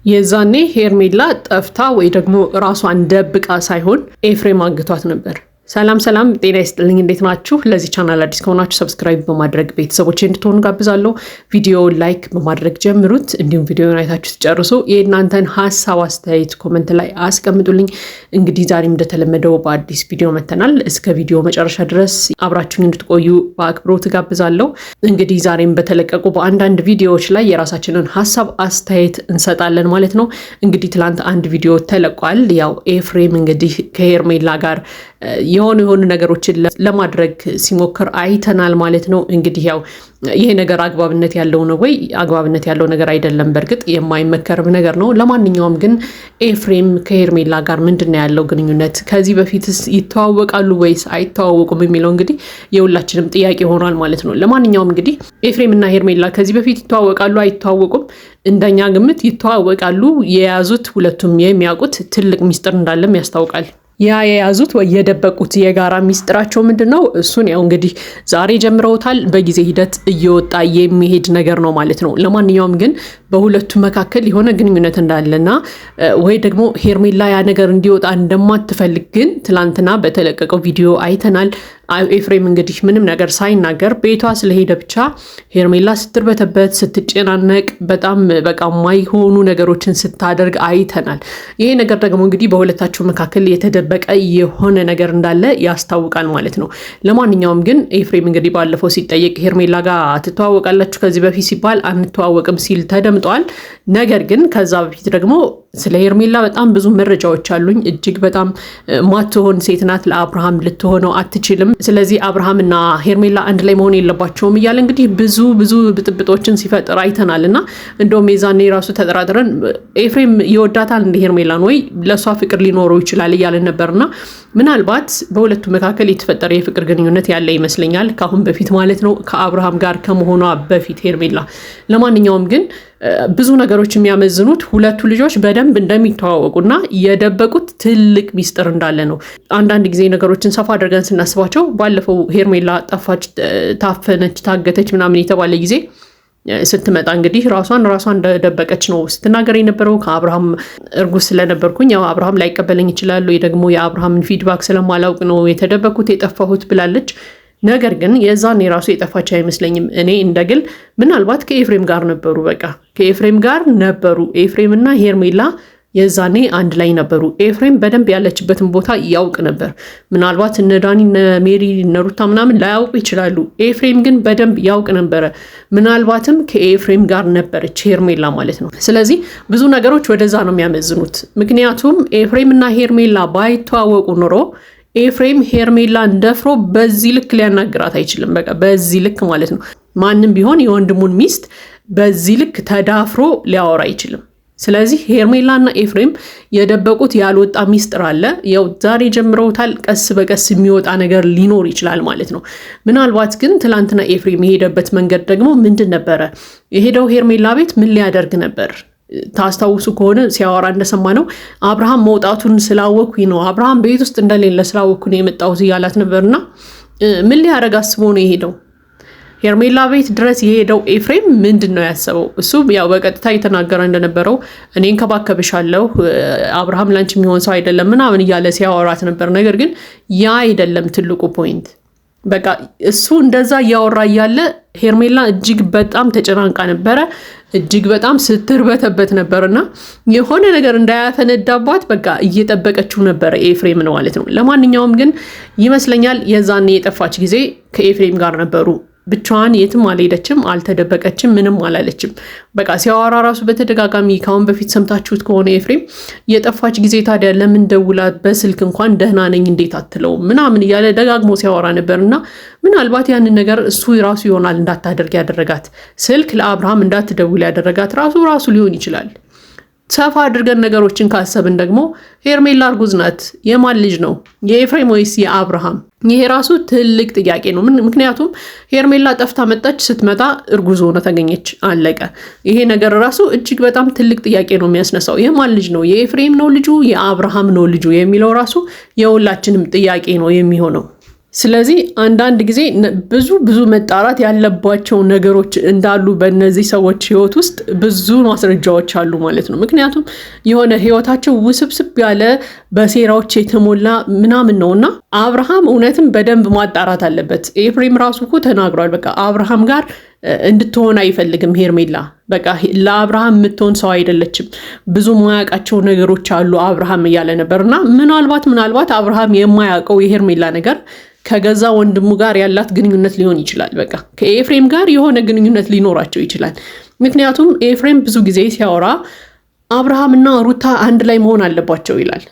የዛኔ ሄርሜላ ጠፍታ ወይ ደግሞ ራሷን ደብቃ ሳይሆን ኤፍሬም አግቷት ነበር። ሰላም ጤና ይስጥልኝ፣ እንዴት ናችሁ? ለዚህ ቻናል አዲስ ከሆናችሁ ሰብስክራይብ በማድረግ ቤተሰቦች እንድትሆኑ ጋብዛለሁ። ቪዲዮውን ላይክ በማድረግ ጀምሩት። እንዲሁም ቪዲዮውን አይታችሁ ትጨርሱ የእናንተን ሀሳብ አስተያየት ኮመንት ላይ አስቀምጡልኝ። እንግዲህ ዛሬም እንደተለመደው በአዲስ ቪዲዮ መተናል። እስከ ቪዲዮ መጨረሻ ድረስ አብራችሁን እንድትቆዩ በአክብሮት ጋብዛለሁ። እንግዲህ ዛሬም በተለቀቁ በአንዳንድ ቪዲዮዎች ላይ የራሳችንን ሀሳብ አስተያየት እንሰጣለን ማለት ነው። እንግዲህ ትላንት አንድ ቪዲዮ ተለቋል። ያው ኤፍሬም እንግዲህ ከሄርሜላ ጋር የሆኑ ነገሮችን ለማድረግ ሲሞክር አይተናል ማለት ነው። እንግዲህ ያው ይሄ ነገር አግባብነት ያለው ነው ወይ? አግባብነት ያለው ነገር አይደለም። በእርግጥ የማይመከርም ነገር ነው። ለማንኛውም ግን ኤፍሬም ከሄርሜላ ጋር ምንድነው ያለው ግንኙነት? ከዚህ በፊትስ ይተዋወቃሉ ወይስ አይተዋወቁም የሚለው እንግዲህ የሁላችንም ጥያቄ ሆኗል ማለት ነው። ለማንኛውም እንግዲህ ኤፍሬም እና ሄርሜላ ከዚህ በፊት ይተዋወቃሉ አይተዋወቁም? እንደኛ ግምት ይተዋወቃሉ። የያዙት ሁለቱም የሚያውቁት ትልቅ ሚስጥር እንዳለም ያስታውቃል። ያ የያዙት ወይ የደበቁት የጋራ ሚስጥራቸው ምንድነው? እሱን ያው እንግዲህ ዛሬ ጀምረውታል። በጊዜ ሂደት እየወጣ የሚሄድ ነገር ነው ማለት ነው። ለማንኛውም ግን በሁለቱ መካከል የሆነ ግንኙነት እንዳለና ወይ ደግሞ ሄርሜላ ያ ነገር እንዲወጣ እንደማትፈልግ ግን ትላንትና በተለቀቀው ቪዲዮ አይተናል። ኤፍሬም እንግዲህ ምንም ነገር ሳይናገር ቤቷ ስለሄደ ብቻ ሄርሜላ ስትርበተበት ስትጨናነቅ በጣም በቃ ማይሆኑ ነገሮችን ስታደርግ አይተናል። ይሄ ነገር ደግሞ እንግዲህ በሁለታቸው መካከል የተደበቀ የሆነ ነገር እንዳለ ያስታውቃል ማለት ነው። ለማንኛውም ግን ኤፍሬም እንግዲህ ባለፈው ሲጠየቅ ሄርሜላ ጋር ትተዋወቃላችሁ ከዚህ በፊት ሲባል አንተዋወቅም ሲል ተደምጧል። ነገር ግን ከዛ በፊት ደግሞ ስለ ሄርሜላ በጣም ብዙ መረጃዎች አሉኝ። እጅግ በጣም ማትሆን ሴት ናት፣ ለአብርሃም ልትሆነው አትችልም። ስለዚህ አብርሃምና ሄርሜላ አንድ ላይ መሆን የለባቸውም እያለ እንግዲህ ብዙ ብጥብጦችን ሲፈጥር አይተናል። እና እንደውም የዛኔ ራሱ ተጠራጥረን ኤፍሬም ይወዳታል እንደ ሄርሜላን ወይ ለእሷ ፍቅር ሊኖረው ይችላል እያለን ነበርና ምናልባት በሁለቱ መካከል የተፈጠረ የፍቅር ግንኙነት ያለ ይመስለኛል፣ ከአሁን በፊት ማለት ነው፣ ከአብርሃም ጋር ከመሆኗ በፊት ሄርሜላ። ለማንኛውም ግን ብዙ ነገሮች የሚያመዝኑት ሁለቱ ልጆች በደንብ እንደሚተዋወቁና የደበቁት ትልቅ ሚስጥር እንዳለ ነው። አንዳንድ ጊዜ ነገሮችን ሰፋ አድርገን ስናስባቸው ባለፈው ሄርሜላ ጠፋች፣ ታፈነች፣ ታገተች ምናምን የተባለ ጊዜ ስትመጣ እንግዲህ ራሷን እንደደበቀች ነው ስትናገር የነበረው። ከአብርሃም እርጉዝ ስለነበርኩኝ ያው አብርሃም ላይቀበለኝ ይችላል ወይ ደግሞ የአብርሃምን ፊድባክ ስለማላውቅ ነው የተደበኩት የጠፋሁት ብላለች። ነገር ግን የዛን የራሱ የጠፋች አይመስለኝም። እኔ እንደግል ምናልባት ከኤፍሬም ጋር ነበሩ፣ በቃ ከኤፍሬም ጋር ነበሩ። ኤፍሬም እና ሄርሜላ የዛኔ አንድ ላይ ነበሩ። ኤፍሬም በደንብ ያለችበትን ቦታ ያውቅ ነበር። ምናልባት እነ ዳኒ እነ ሜሪ እነ ሩታ ምናምን ላያውቁ ይችላሉ። ኤፍሬም ግን በደንብ ያውቅ ነበረ። ምናልባትም ከኤፍሬም ጋር ነበረች ሄርሜላ ማለት ነው። ስለዚህ ብዙ ነገሮች ወደዛ ነው የሚያመዝኑት። ምክንያቱም ኤፍሬም እና ሄርሜላ ባይተዋወቁ ኖሮ ኤፍሬም ሄርሜላን ደፍሮ በዚህ ልክ ሊያናግራት አይችልም። በቃ በዚህ ልክ ማለት ነው። ማንም ቢሆን የወንድሙን ሚስት በዚህ ልክ ተዳፍሮ ሊያወራ አይችልም። ስለዚህ ሄርሜላና ኤፍሬም የደበቁት ያልወጣ ሚስጥር አለ። ያው ዛሬ ጀምረውታል። ቀስ በቀስ የሚወጣ ነገር ሊኖር ይችላል ማለት ነው። ምናልባት ግን ትላንትና ኤፍሬም የሄደበት መንገድ ደግሞ ምንድን ነበረ? የሄደው ሄርሜላ ቤት ምን ሊያደርግ ነበር? ታስታውሱ ከሆነ ሲያወራ እንደሰማ ነው አብርሃም መውጣቱን ስላወኩኝ ነው፣ አብርሃም ቤት ውስጥ እንደሌለ ስላወኩ ነው የመጣሁት እያላት ነበርና ምን ሊያደርግ አስቦ ነው የሄደው? ሄርሜላ ቤት ድረስ የሄደው ኤፍሬም ምንድን ነው ያሰበው? እሱ ያው በቀጥታ የተናገረ እንደነበረው እኔ እንከባከብሻለሁ፣ አብርሃም ላንቺ የሚሆን ሰው አይደለም ምናምን እያለ ሲያወራት ነበር። ነገር ግን ያ አይደለም ትልቁ ፖይንት። በቃ እሱ እንደዛ እያወራ እያለ ሄርሜላ እጅግ በጣም ተጨናንቃ ነበረ፣ እጅግ በጣም ስትርበተበት ነበርና የሆነ ነገር እንዳያፈነዳባት በቃ እየጠበቀችው ነበረ ኤፍሬም ነው ማለት ነው። ለማንኛውም ግን ይመስለኛል የዛኔ የጠፋች ጊዜ ከኤፍሬም ጋር ነበሩ። ብቻዋን የትም አልሄደችም፣ አልተደበቀችም፣ ምንም አላለችም። በቃ ሲያወራ ራሱ በተደጋጋሚ ካሁን በፊት ሰምታችሁት ከሆነ ኤፍሬም የጠፋች ጊዜ ታዲያ ለምን ደውላ በስልክ እንኳን ደህና ነኝ እንዴት አትለውም ምናምን እያለ ደጋግሞ ሲያወራ ነበርና ምናልባት ያንን ነገር እሱ ራሱ ይሆናል እንዳታደርግ ያደረጋት። ስልክ ለአብርሃም እንዳትደውል ያደረጋት ራሱ ሊሆን ይችላል። ሰፋ አድርገን ነገሮችን ካሰብን ደግሞ ሄርሜላ እርጉዝ ናት። የማን ልጅ ነው? የኤፍሬም ወይስ የአብርሃም? ይሄ ራሱ ትልቅ ጥያቄ ነው። ምክንያቱም ሄርሜላ ጠፍታ መጣች፣ ስትመጣ እርጉዝ ሆነ ተገኘች፣ አለቀ። ይሄ ነገር ራሱ እጅግ በጣም ትልቅ ጥያቄ ነው የሚያስነሳው። የማን ልጅ ነው? የኤፍሬም ነው ልጁ? የአብርሃም ነው ልጁ? የሚለው ራሱ የሁላችንም ጥያቄ ነው የሚሆነው። ስለዚህ አንዳንድ ጊዜ ብዙ መጣራት ያለባቸው ነገሮች እንዳሉ በእነዚህ ሰዎች ህይወት ውስጥ ብዙ ማስረጃዎች አሉ ማለት ነው። ምክንያቱም የሆነ ህይወታቸው ውስብስብ ያለ በሴራዎች የተሞላ ምናምን ነውና አብርሃም እውነትም በደንብ ማጣራት አለበት። ኤፍሬም ራሱ እኮ ተናግሯል። በቃ አብርሃም ጋር እንድትሆን አይፈልግም ሄርሜላ። በቃ ለአብርሃም የምትሆን ሰው አይደለችም፣ ብዙ የማያውቃቸው ነገሮች አሉ አብርሃም እያለ ነበርና ምናልባት አብርሃም የማያውቀው የሄርሜላ ነገር ከገዛ ወንድሙ ጋር ያላት ግንኙነት ሊሆን ይችላል። በቃ ከኤፍሬም ጋር የሆነ ግንኙነት ሊኖራቸው ይችላል። ምክንያቱም ኤፍሬም ብዙ ጊዜ ሲያወራ አብርሃምና ሩታ አንድ ላይ መሆን አለባቸው ይላል።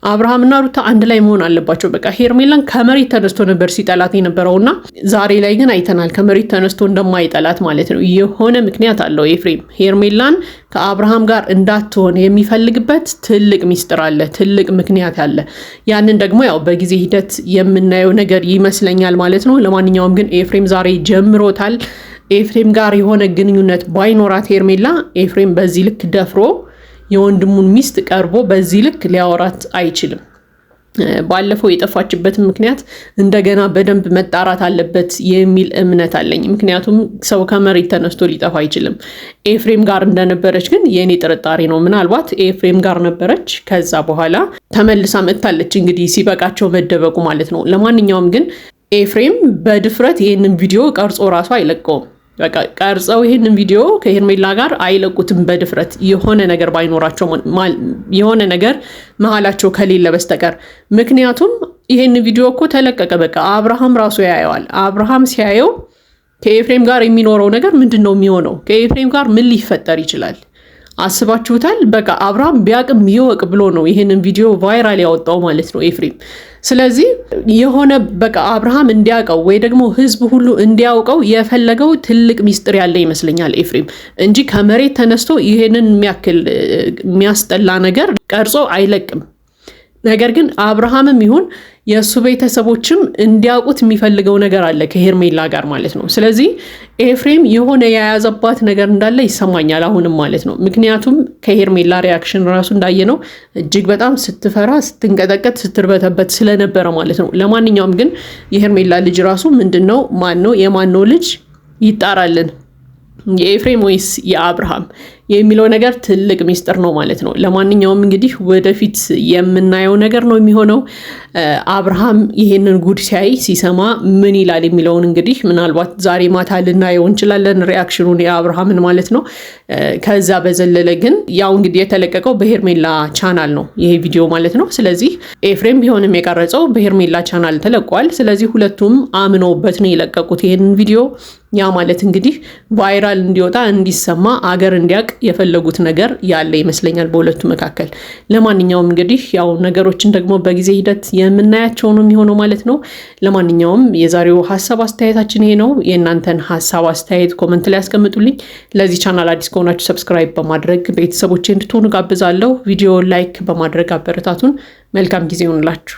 አብርሃምና ሩታ አንድ ላይ መሆን አለባቸው። በቃ ሄርሜላን ከመሬት ተነስቶ ነበር ሲጠላት የነበረውና ዛሬ ላይ ግን አይተናል ከመሬት ተነስቶ እንደማይጠላት ማለት ነው። የሆነ ምክንያት አለው ኤፍሬም ሄርሜላን ከአብርሃም ጋር እንዳትሆን የሚፈልግበት ትልቅ ሚስጥር አለ፣ ትልቅ ምክንያት አለ። ያንን ደግሞ ያው በጊዜ ሂደት የምናየው ነገር ይመስለኛል ማለት ነው። ለማንኛውም ግን ኤፍሬም ዛሬ ጀምሮታል። ኤፍሬም ጋር የሆነ ግንኙነት ባይኖራት ሄርሜላ ኤፍሬም በዚህ ልክ ደፍሮ የወንድሙን ሚስት ቀርቦ በዚህ ልክ ሊያወራት አይችልም። ባለፈው የጠፋችበትን ምክንያት እንደገና በደንብ መጣራት አለበት የሚል እምነት አለኝ። ምክንያቱም ሰው ከመሬት ተነስቶ ሊጠፋ አይችልም። ኤፍሬም ጋር እንደነበረች ግን የኔ ጥርጣሬ ነው። ምናልባት ኤፍሬም ጋር ነበረች፣ ከዛ በኋላ ተመልሳ መጥታለች። እንግዲህ ሲበቃቸው መደበቁ ማለት ነው። ለማንኛውም ግን ኤፍሬም በድፍረት ይህንን ቪዲዮ ቀርጾ ራሱ አይለቀውም። በቃ ቀርጸው ይሄንን ቪዲዮ ከሄርሜላ ጋር አይለቁትም በድፍረት የሆነ ነገር ባይኖራቸው፣ የሆነ ነገር መሀላቸው ከሌለ በስተቀር። ምክንያቱም ይሄንን ቪዲዮ እኮ ተለቀቀ፣ በቃ አብርሃም ራሱ ያየዋል። አብርሃም ሲያየው ከኤፍሬም ጋር የሚኖረው ነገር ምንድን ነው የሚሆነው? ከኤፍሬም ጋር ምን ሊፈጠር ይችላል? አስባችሁታል? በቃ አብርሃም ቢያቅም ይወቅ ብሎ ነው ይሄንን ቪዲዮ ቫይራል ያወጣው ማለት ነው ኤፍሬም። ስለዚህ የሆነ በቃ አብርሃም እንዲያውቀው ወይ ደግሞ ህዝብ ሁሉ እንዲያውቀው የፈለገው ትልቅ ሚስጥር ያለ ይመስለኛል ኤፍሬም እንጂ ከመሬት ተነስቶ ይሄንን የሚያክል የሚያስጠላ ነገር ቀርጾ አይለቅም። ነገር ግን አብርሃምም ይሁን የእሱ ቤተሰቦችም እንዲያውቁት የሚፈልገው ነገር አለ ከሄርሜላ ጋር ማለት ነው። ስለዚህ ኤፍሬም የሆነ የያዘባት ነገር እንዳለ ይሰማኛል አሁንም ማለት ነው። ምክንያቱም ከሄርሜላ ሪያክሽን ራሱ እንዳየነው እጅግ በጣም ስትፈራ፣ ስትንቀጠቀጥ፣ ስትርበተበት ስለነበረ ማለት ነው። ለማንኛውም ግን የሄርሜላ ልጅ ራሱ ምንድነው ማነው የማነው ልጅ ይጣራልን፣ የኤፍሬም ወይስ የአብርሃም የሚለው ነገር ትልቅ ሚስጥር ነው ማለት ነው። ለማንኛውም እንግዲህ ወደፊት የምናየው ነገር ነው የሚሆነው። አብርሃም ይሄንን ጉድ ሲያይ ሲሰማ ምን ይላል የሚለውን እንግዲህ ምናልባት ዛሬ ማታ ልናየው እንችላለን፣ ሪያክሽኑን የአብርሃምን ማለት ነው። ከዛ በዘለለ ግን ያው እንግዲህ የተለቀቀው በሄርሜላ ቻናል ነው ይሄ ቪዲዮ ማለት ነው። ስለዚህ ኤፍሬም ቢሆንም የቀረጸው በሄርሜላ ቻናል ተለቋል። ስለዚህ ሁለቱም አምነውበት ነው የለቀቁት ይሄንን ቪዲዮ። ያ ማለት እንግዲህ ቫይራል እንዲወጣ እንዲሰማ አገር እንዲያውቅ የፈለጉት ነገር ያለ ይመስለኛል በሁለቱ መካከል። ለማንኛውም እንግዲህ ያው ነገሮችን ደግሞ በጊዜ ሂደት የምናያቸው ነው የሚሆነው ማለት ነው። ለማንኛውም የዛሬው ሀሳብ አስተያየታችን ይሄ ነው። የእናንተን ሀሳብ አስተያየት ኮመንት ላይ ያስቀምጡልኝ። ለዚህ ቻናል አዲስ ከሆናችሁ ሰብስክራይብ በማድረግ ቤተሰቦቼ እንድትሆኑ ጋብዛለሁ። ቪዲዮ ላይክ በማድረግ አበረታቱን። መልካም ጊዜ ይሁንላችሁ።